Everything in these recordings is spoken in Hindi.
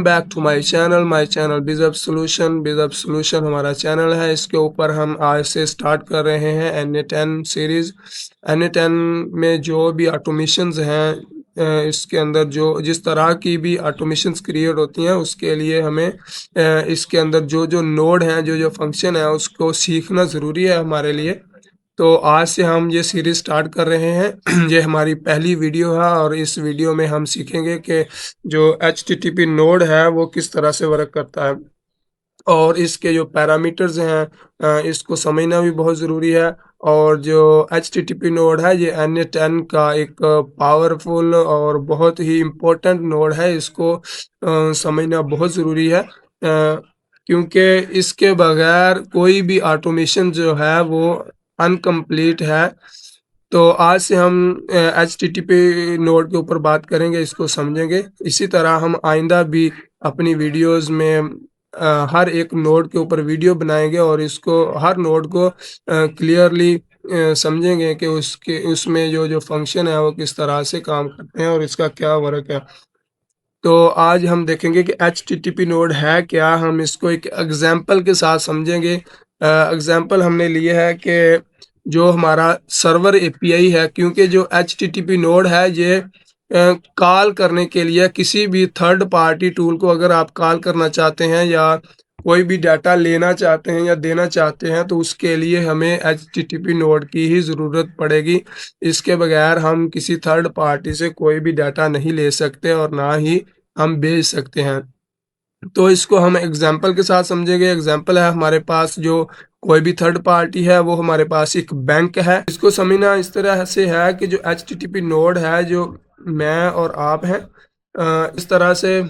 बैक टू माय चैनल बिजअप सोल्यूशन हमारा चैनल है। इसके ऊपर हम आज से स्टार्ट कर रहे हैं Na10 सीरीज़। Na10 में जो भी ऑटोमेशंस हैं, इसके अंदर जो जिस तरह की भी ऑटोमेशंस क्रिएट होती हैं उसके लिए हमें इसके अंदर जो जो नोड हैं, जो जो फंक्शन है उसको सीखना ज़रूरी है हमारे लिए। तो आज से हम ये सीरीज़ स्टार्ट कर रहे हैं। ये हमारी पहली वीडियो है और इस वीडियो में हम सीखेंगे कि जो HTTP नोड है वो किस तरह से वर्क करता है और इसके जो पैरामीटर्स हैं, इसको समझना भी बहुत ज़रूरी है। और जो HTTP नोड है ये Na10 का एक पावरफुल और बहुत ही इम्पोर्टेंट नोड है। इसको समझना बहुत ज़रूरी है, क्योंकि इसके बगैर कोई भी ऑटोमेशन जो है वो अनकम्प्लीट है। तो आज से हम HTTP नोड के ऊपर बात करेंगे, इसको समझेंगे। इसी तरह हम आइंदा भी अपनी वीडियोस में हर एक नोड के ऊपर वीडियो बनाएंगे और इसको हर नोड को क्लियरली समझेंगे कि उसमें जो जो फंक्शन है वो किस तरह से काम करते हैं और इसका क्या वर्क है। तो आज हम देखेंगे कि HTTP नोड है क्या, हम इसको एक एग्जांपल के साथ समझेंगे। एग्जांपल हमने लिए है कि जो हमारा सर्वर एपीआई है, क्योंकि जो HTTP नोड है ये कॉल करने के लिए किसी भी थर्ड पार्टी टूल को अगर आप कॉल करना चाहते हैं या कोई भी डाटा लेना चाहते हैं या देना चाहते हैं तो उसके लिए हमें HTTP नोड की ही ज़रूरत पड़ेगी। इसके बगैर हम किसी थर्ड पार्टी से कोई भी डाटा नहीं ले सकते और ना ही हम भेज सकते हैं। तो इसको हम एग्जांपल के साथ समझेंगे। एग्जांपल है हमारे पास जो कोई भी थर्ड पार्टी है, वो हमारे पास एक बैंक है। इसको समझना इस तरह से है कि जो HTTP नोड है, जो मैं और आप हैं, इस तरह से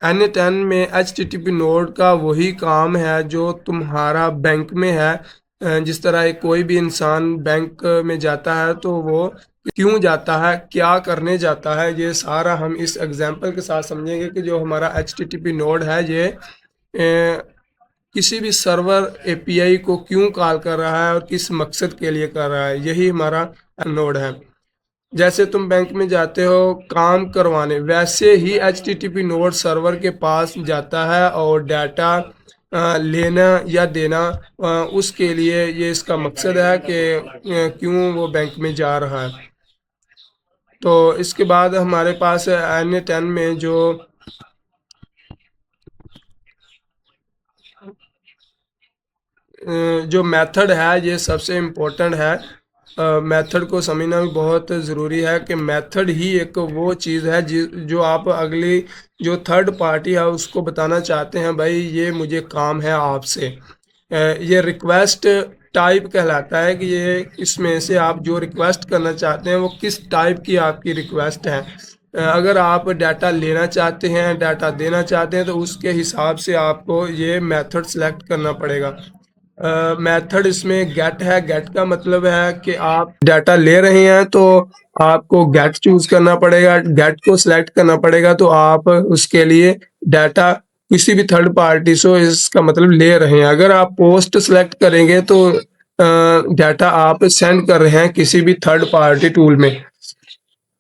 Na10 में HTTP नोड का वही काम है जो तुम्हारा बैंक में है। जिस तरह एक कोई भी इंसान बैंक में जाता है तो वो क्यों जाता है, क्या करने जाता है, ये सारा हम इस एग्जांपल के साथ समझेंगे कि जो हमारा HTTP नोड है ये किसी भी सर्वर एपीआई को क्यों कॉल कर रहा है और किस मकसद के लिए कर रहा है, यही हमारा नोड है। जैसे तुम बैंक में जाते हो काम करवाने, वैसे ही HTTP नोड सर्वर के पास जाता है और डाटा लेना या देना, उसके लिए ये इसका मकसद है कि क्यों वो बैंक में जा रहा है। तो इसके बाद हमारे पास Na10 में जो मेथड है ये सबसे इम्पोर्टेंट है। मेथड को समझना भी बहुत ज़रूरी है कि मेथड ही एक वो चीज़ है जो आप अगली जो थर्ड पार्टी है उसको बताना चाहते हैं, भाई ये मुझे काम है आपसे। ये रिक्वेस्ट टाइप कहलाता है कि ये इसमें से आप जो रिक्वेस्ट करना चाहते हैं वो किस टाइप की आपकी रिक्वेस्ट है। अगर आप डाटा लेना चाहते हैं, डाटा देना चाहते हैं, तो उसके हिसाब से आपको ये मेथड सेलेक्ट करना पड़ेगा। मेथड इसमें गेट है। गेट का मतलब है कि आप डाटा ले रहे हैं तो आपको गेट चूज करना पड़ेगा, गेट को सिलेक्ट करना पड़ेगा। तो आप उसके लिए डाटा किसी भी थर्ड पार्टी से इसका मतलब ले रहे हैं। अगर आप पोस्ट सेलेक्ट करेंगे तो डाटा आप सेंड कर रहे हैं किसी भी थर्ड पार्टी टूल में।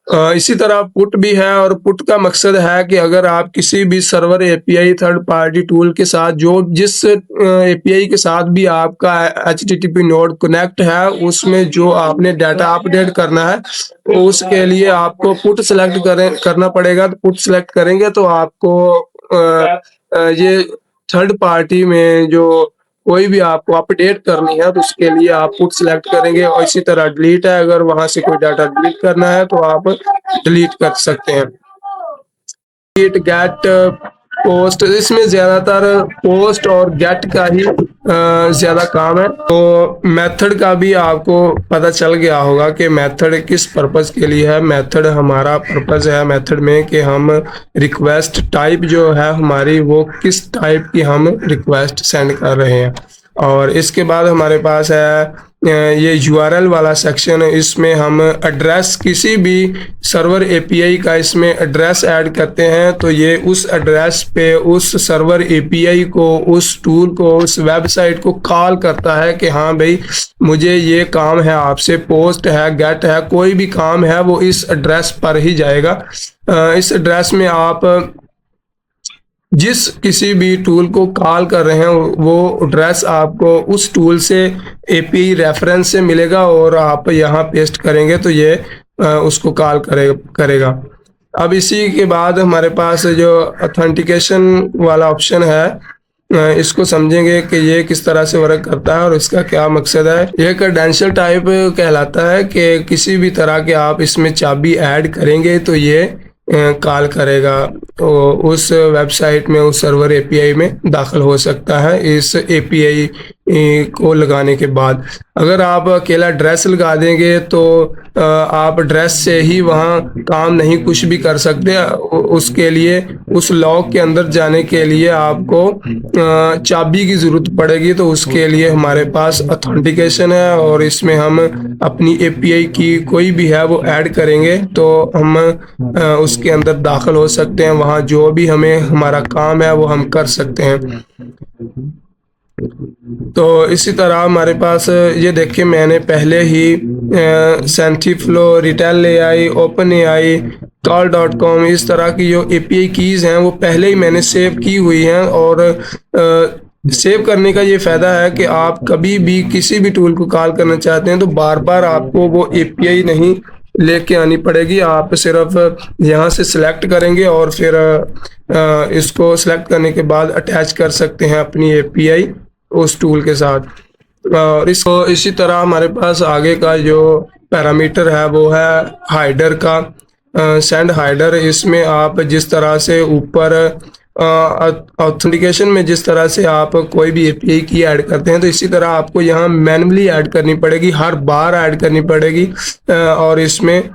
इसी तरह पुट भी है, और पुट का मकसद है कि अगर आप किसी भी server API third party tool के साथ जिस एपीआई के साथ भी आपका HTTP नोड कनेक्ट है उसमें जो आपने डाटा अपडेट करना है, तो उसके लिए आपको पुट सेलेक्ट करना पड़ेगा। तो पुट सेलेक्ट करेंगे तो आपको ये थर्ड पार्टी में जो कोई भी आपको अपडेट करनी है तो उसके लिए आप पुट सेलेक्ट करेंगे। और इसी तरह डिलीट है, अगर वहां से कोई डाटा डिलीट करना है तो आप डिलीट कर सकते हैं। डिलीट, गेट, पोस्ट, इसमें ज्यादातर पोस्ट और गेट का ही ज्यादा काम है। तो मेथड का भी आपको पता चल गया होगा कि मेथड किस पर्पस के लिए है। मेथड हमारा पर्पस है मेथड में कि हम रिक्वेस्ट टाइप जो है हमारी वो किस टाइप की हम रिक्वेस्ट सेंड कर रहे हैं। और इसके बाद हमारे पास है ये URL वाला सेक्शन है। इसमें हम एड्रेस, किसी भी सर्वर एपीआई का इसमें एड्रेस ऐड करते हैं तो ये उस एड्रेस पे उस सर्वर एपीआई को, उस टूल को, उस वेबसाइट को कॉल करता है कि हाँ भाई मुझे ये काम है आपसे, पोस्ट है, गेट है, कोई भी काम है वो इस एड्रेस पर ही जाएगा। इस एड्रेस में आप जिस किसी भी टूल को कॉल कर रहे हैं वो एड्रेस आपको उस टूल से एपीआई रेफरेंस से मिलेगा और आप यहाँ पेस्ट करेंगे तो ये उसको कॉल करेगा। अब इसी के बाद हमारे पास जो ऑथेंटिकेशन वाला ऑप्शन है, इसको समझेंगे कि ये किस तरह से वर्क करता है और इसका क्या मकसद है। ये क्रेडेंशियल टाइप कहलाता है कि किसी भी तरह के आप इसमें चाबी ऐड करेंगे तो ये कॉल करेगा, तो उस वेबसाइट में, उस सर्वर एपीआई में दाखिल हो सकता है इस एपीआई को लगाने के बाद। अगर आप अकेला एड्रेस लगा देंगे तो आप एड्रेस से ही वहाँ काम नहीं कुछ भी कर सकते। उसके लिए उस लॉक के अंदर जाने के लिए आपको चाबी की ज़रूरत पड़ेगी, तो उसके लिए हमारे पास ऑथेंटिकेशन है और इसमें हम अपनी एपीआई की कोई भी है वो ऐड करेंगे तो हम उसके अंदर दाखिल हो सकते हैं। वहाँ जो भी हमें हमारा काम है वो हम कर सकते हैं। तो इसी तरह हमारे पास ये देखिए, मैंने पहले ही सेंटिफ्लो, retail AI, OpenAI, call.com इस तरह की जो एपीआई कीज़ हैं वो पहले ही मैंने सेव की हुई हैं। और सेव करने का ये फ़ायदा है कि आप कभी भी किसी भी टूल को कॉल करना चाहते हैं तो बार बार आपको वो एपीआई नहीं लेके आनी पड़ेगी। आप सिर्फ यहाँ से सिलेक्ट करेंगे और फिर इसको सिलेक्ट करने के बाद अटैच कर सकते हैं अपनी एपीआई उस टूल के साथ। और इसको इसी तरह हमारे पास आगे का जो पैरामीटर है वो है हाइडर का, सेंड हाइडर। इसमें आप जिस तरह से ऊपर ऑथेंटिकेशन में जिस तरह से आप कोई भी एपीआई की ऐड करते हैं तो इसी तरह आपको यहाँ मैन्युअली ऐड करनी पड़ेगी, हर बार ऐड करनी पड़ेगी। और इसमें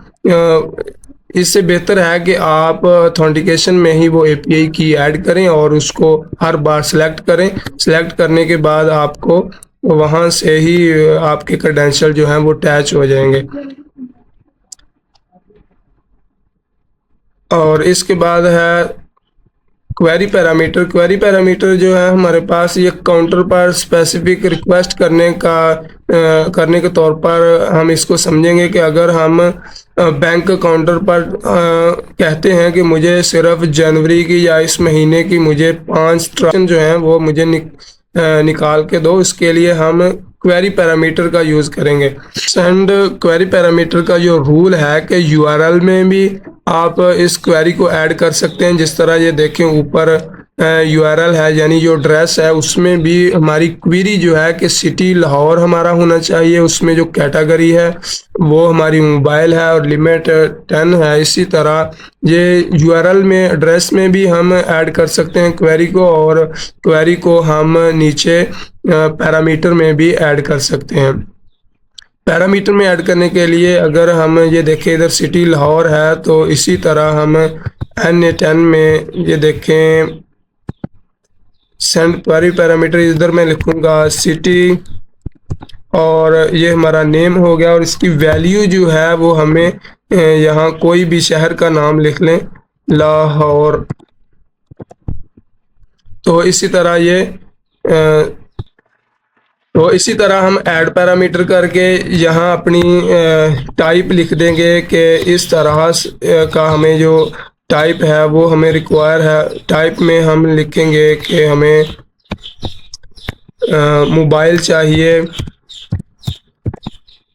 इससे बेहतर है कि आप ऑथेंटिकेशन में ही वो एपीआई की ऐड करें और उसको हर बार सेलेक्ट करें। सेलेक्ट करने के बाद आपको वहाँ से ही आपके क्रेडेंशियल जो हैं वो अटैच हो जाएंगे। और इसके बाद है क्वेरी पैरामीटर। क्वेरी पैरामीटर जो है हमारे पास ये काउंटर पर स्पेसिफिक रिक्वेस्ट करने के तौर पर हम इसको समझेंगे कि अगर हम बैंक काउंटर पर कहते हैं कि मुझे सिर्फ जनवरी की या इस महीने की मुझे 5 ट्रांजेक्शन जो हैं वो मुझे निकाल के दो, इसके लिए हम क्वेरी पैरामीटर का यूज़ करेंगे। सेंड क्वेरी पैरामीटर का जो रूल है कि यूआरएल में भी आप इस क्वेरी को ऐड कर सकते हैं। जिस तरह ये देखें ऊपर यूआरएल है यानी जो एड्रेस है उसमें भी हमारी क्वेरी जो है कि सिटी लाहौर हमारा होना चाहिए, उसमें जो कैटेगरी है वो हमारी मोबाइल है और लिमिट 10 है। इसी तरह ये यूआरएल में, एड्रेस में भी हम ऐड कर सकते हैं क्वेरी को, और क्वेरी को हम नीचे पैरामीटर में भी ऐड कर सकते हैं। पैरामीटर में ऐड करने के लिए अगर हम ये देखें इधर सिटी लाहौर है तो इसी तरह हम NA10 में ये देखें सेंड क्वेरी पैरामीटर, इधर मैं लिखूँगा सिटी और ये हमारा नेम हो गया और इसकी वैल्यू जो है वो हमें यहाँ कोई भी शहर का नाम लिख लें, लाहौर। तो इसी तरह हम ऐड पैरामीटर करके यहाँ अपनी टाइप लिख देंगे कि इस तरह का हमें जो टाइप है वो हमें रिक्वायर है। टाइप में हम लिखेंगे कि हमें मोबाइल चाहिए।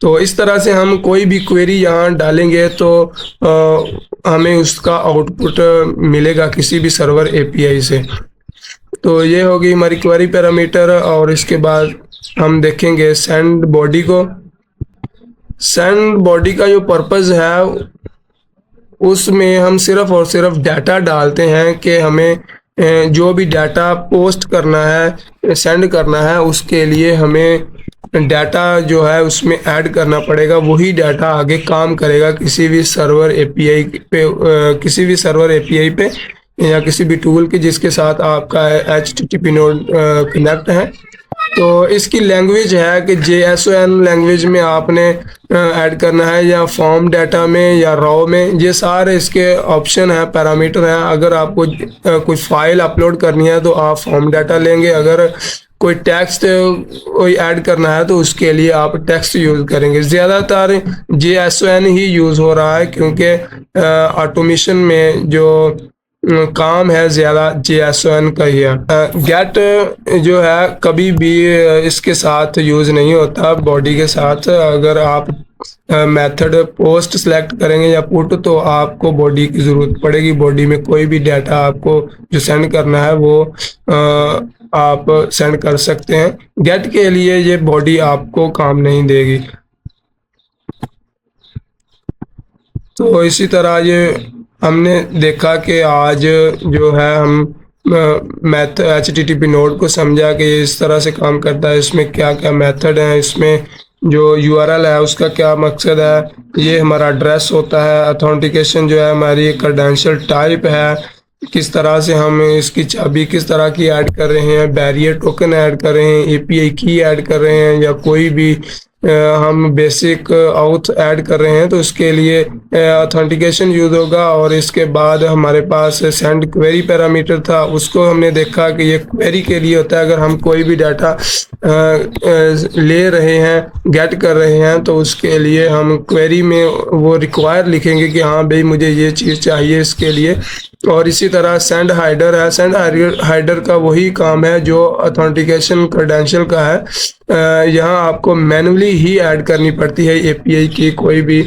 तो इस तरह से हम कोई भी क्वेरी यहाँ डालेंगे तो हमें उसका आउटपुट मिलेगा किसी भी सर्वर एपीआई से। तो ये होगी हमारी क्वेरी पैरामीटर। और इसके बाद हम देखेंगे सेंड बॉडी को। सेंड बॉडी का जो पर्पज़ है उसमें हम सिर्फ और सिर्फ डाटा डालते हैं कि हमें जो भी डाटा पोस्ट करना है, सेंड करना है, उसके लिए हमें डाटा जो है उसमें ऐड करना पड़ेगा। वही डाटा आगे काम करेगा किसी भी सर्वर एपीआई पे या किसी भी टूल के जिसके साथ आपका HTTP नोड कनेक्ट है। तो इसकी लैंग्वेज है कि JSON लैंग्वेज में आपने ऐड करना है या फॉर्म डाटा में या रॉ में, ये सारे इसके ऑप्शन है, पैरामीटर है। अगर आपको कोई फाइल अपलोड करनी है तो आप फॉर्म डाटा लेंगे। अगर कोई टेक्स्ट कोई ऐड करना है तो उसके लिए आप टेक्स्ट यूज़ करेंगे। ज़्यादातर JSON ही यूज़ हो रहा है क्योंकि ऑटोमेशन में जो काम है ज़्यादा JSON का ही है। गेट जो है कभी भी इसके साथ यूज़ नहीं होता बॉडी के साथ। अगर आप मेथड पोस्ट सेलेक्ट करेंगे या पुट, तो आपको बॉडी की ज़रूरत पड़ेगी। बॉडी में कोई भी डाटा आपको जो सेंड करना है वो आप सेंड कर सकते हैं। गेट के लिए ये बॉडी आपको काम नहीं देगी। तो इसी तरह ये हमने देखा कि आज जो है हम मैथ HTTP नोड को समझा कि ये इस तरह से काम करता है, इसमें क्या क्या मेथड हैं, इसमें जो URL है उसका क्या मकसद है, ये हमारा एड्रेस होता है, ऑथेंटिकेशन जो है हमारी क्रेडेंशियल टाइप है, किस तरह से हम इसकी चाबी किस तरह की ऐड कर रहे हैं, बैरियर टोकन ऐड कर रहे हैं, API की ऐड कर रहे हैं, या कोई भी हम बेसिक आउथ ऐड कर रहे हैं, तो उसके लिए ऑथेंटिकेशन यूज़ होगा। और इसके बाद हमारे पास सेंड क्वेरी पैरामीटर था, उसको हमने देखा कि ये क्वेरी के लिए होता है। अगर हम कोई भी डाटा ले रहे हैं, गेट कर रहे हैं, तो उसके लिए हम क्वेरी में वो रिक्वायर लिखेंगे कि हाँ भाई मुझे ये चीज़ चाहिए इसके लिए। और इसी तरह सेंड हाइडर है। सेंड हाइडर का वही काम है जो ऑथेंटिकेशन क्रेडेंशियल का है। यहाँ आपको मैन्युअली ही ऐड करनी पड़ती है API की, कोई भी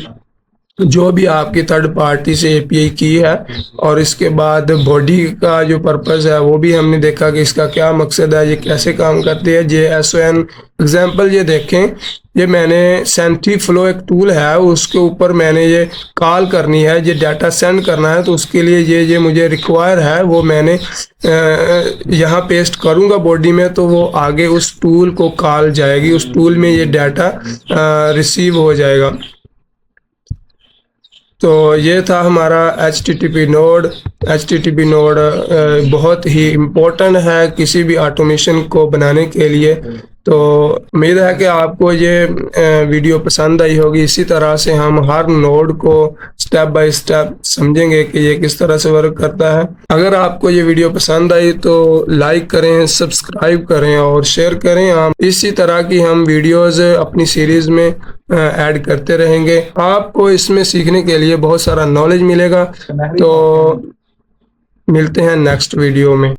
जो भी आपकी थर्ड पार्टी से API की है। और इसके बाद बॉडी का जो पर्पस है वो भी हमने देखा कि इसका क्या मकसद है, ये कैसे काम करती है। JSON एग्जांपल ये देखें, ये मैंने सेंटीफ्लो एक टूल है, उसके ऊपर मैंने ये कॉल करनी है, ये डाटा सेंड करना है, तो उसके लिए ये मुझे रिक्वायर है, वो मैंने यहाँ पेस्ट करूँगा बॉडी में, तो वो आगे उस टूल को कॉल जाएगी, उस टूल में ये डाटा रिसीव हो जाएगा। तो ये था हमारा HTTP नोड। HTTP नोड बहुत ही इम्पोर्टेंट है किसी भी ऑटोमेशन को बनाने के लिए। तो उम्मीद है कि आपको ये वीडियो पसंद आई होगी। इसी तरह से हम हर नोड को स्टेप बाय स्टेप समझेंगे कि ये किस तरह से वर्क करता है। अगर आपको ये वीडियो पसंद आई तो लाइक करें, सब्सक्राइब करें और शेयर करें। हम इसी तरह की हम वीडियोस अपनी सीरीज़ में ऐड करते रहेंगे। आपको इसमें सीखने के लिए बहुत सारा नॉलेज मिलेगा। तो मिलते हैं नेक्स्ट वीडियो में।